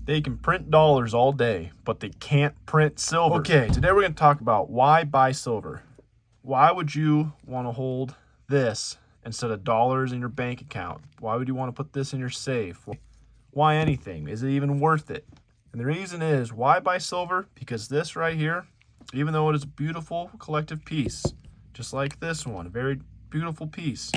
They can print dollars all day, but they can't print silver. Okay, today we're going to talk about why buy silver. Why would you want to hold this instead of dollars in your bank account? Why would you want to put this in your safe? Why anything? Is it even worth it? And the reason is, why buy silver? Because this right here, even though it is a beautiful collective piece, just like this one, a very beautiful piece,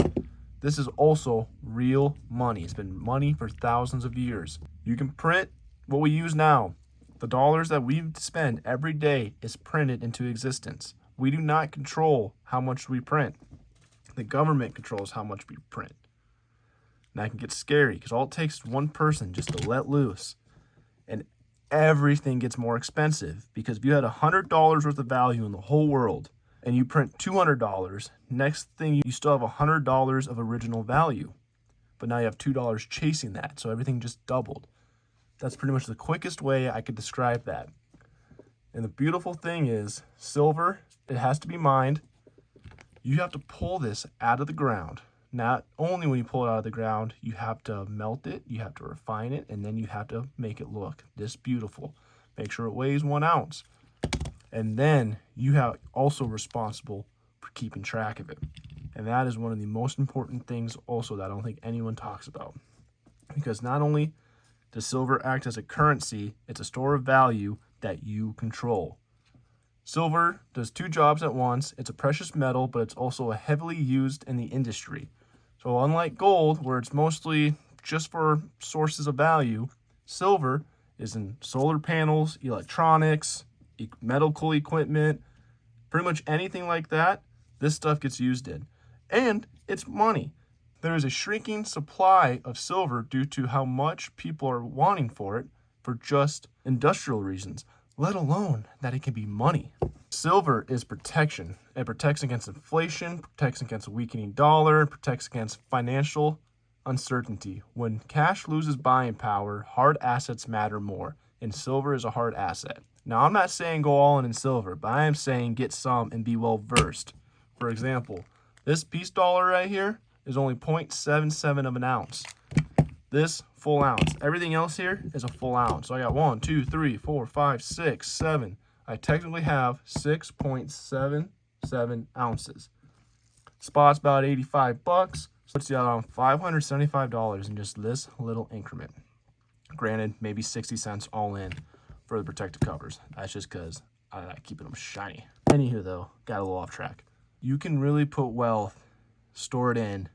this is also real money. It's been money for thousands of years. You can print what we use now. The dollars that we spend every day is printed into existence. We do not control how much we print. The government controls how much we print. And that can get scary because all it takes is one person just to let loose. And everything gets more expensive, because if you had $100 worth of value in the whole world and you print $200, next thing you still have $100 of original value. But now you have $2 chasing that. So everything just doubled. That's pretty much the quickest way I could describe that. And the beautiful thing is, silver, it has to be mined. You have to pull this out of the ground. Not only when you pull it out of the ground, you have to melt it, you have to refine it, and then you have to make it look this beautiful. Make sure it weighs 1 ounce. And then you have also responsible for keeping track of it. And that is one of the most important things also that I don't think anyone talks about. Because not only does silver act as a currency, it's a store of value that you control. Silver does 2 jobs at once. It's a precious metal, but it's also heavily used in the industry. So unlike gold, where it's mostly just for sources of value, silver is in solar panels, electronics, medical equipment, pretty much anything like that, this stuff gets used in. And it's money. There is a shrinking supply of silver due to how much people are wanting for it for just industrial reasons, let alone that it can be money. Silver is protection. It protects against inflation, protects against a weakening dollar, protects against financial uncertainty. When cash loses buying power, hard assets matter more, and silver is a hard asset. Now, I'm not saying go all in silver, but I am saying get some and be well versed. For example, this piece dollar right here is only 0.77 of an ounce. This full ounce. Everything else here is a full ounce. So I got 1, 2, 3, 4, 5, 6, 7. I technically have 6.77 ounces. Spot's about 85 bucks. So puts you out on $575 in just this little increment. Granted, maybe 60 cents all in for the protective covers. That's just because I like keeping them shiny. Anywho though, got a little off track. You can really put wealth, store it in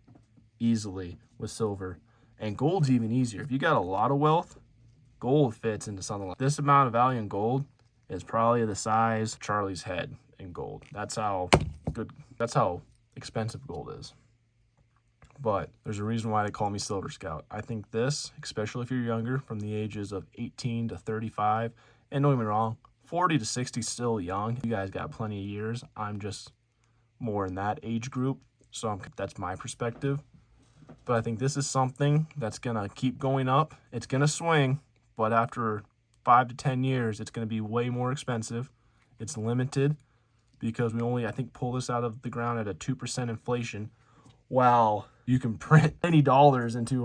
easily with silver. And gold's even easier. If you got a lot of wealth, gold fits into something like this. Amount of value in gold is probably the size of Charlie's head in gold. That's how expensive gold is. But there's a reason why they call me Silver Scout. I think this, especially if you're younger, from the ages of 18 to 35, and don't get me wrong, 40 to 60 is still young. You guys got plenty of years. I'm just more in that age group, so that's my perspective. But I think this is something that's going to keep going up. It's going to swing, but after 5 to 10 years, it's going to be way more expensive. It's limited because we only, I think, pull this out of the ground at a 2% inflation. Wow, you can print any dollars into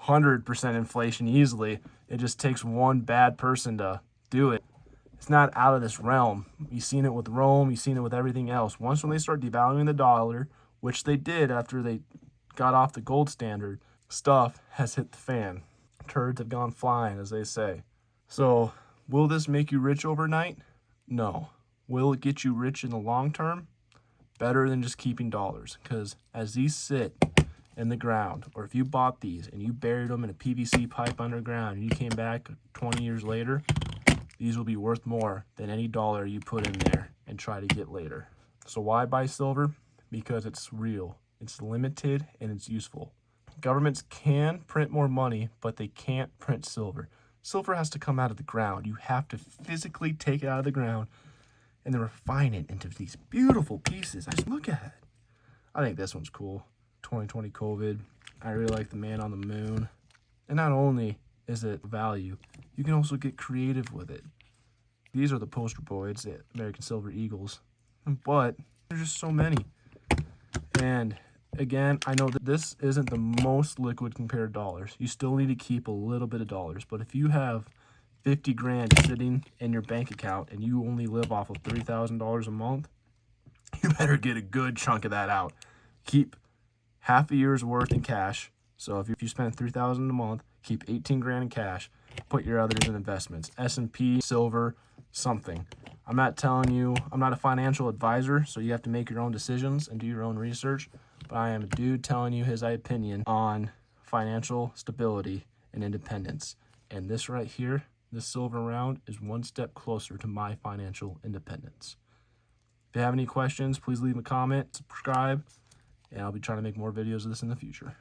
100% inflation easily. It just takes one bad person to do it. It's not out of this realm. You've seen it with Rome. You've seen it with everything else. Once when they start devaluing the dollar, which they did after they got off the gold standard, stuff has hit the fan. Turds have gone flying, as they say. So, will this make you rich overnight? No. Will it get you rich in the long term? Better than just keeping dollars. Because as these sit in the ground, or if you bought these and you buried them in a PVC pipe underground and you came back 20 years later, these will be worth more than any dollar you put in there and try to get later. So why buy silver? Because it's real. It's limited and it's useful. Governments can print more money, but they can't print silver. Silver has to come out of the ground. You have to physically take it out of the ground and then refine it into these beautiful pieces. I just look at it. I think this one's cool. 2020 COVID. I really like the man on the moon. And not only is it value, you can also get creative with it. These are the poster boys, the American Silver Eagles. But there's just so many. And again, I know that this isn't the most liquid compared to dollars. You still need to keep a little bit of dollars. But if you have 50 grand sitting in your bank account and you only live off of $3,000 a month, you better get a good chunk of that out. Keep half a year's worth in cash. So if you spend $3,000 a month, keep 18 grand in cash, put your others in investments, S&P, silver, something. I'm not telling you, I'm not a financial advisor, so you have to make your own decisions and do your own research, but I am a dude telling you his opinion on financial stability and independence. And this right here, this silver round, is one step closer to my financial independence. If you have any questions, please leave a comment, subscribe, and I'll be trying to make more videos of this in the future.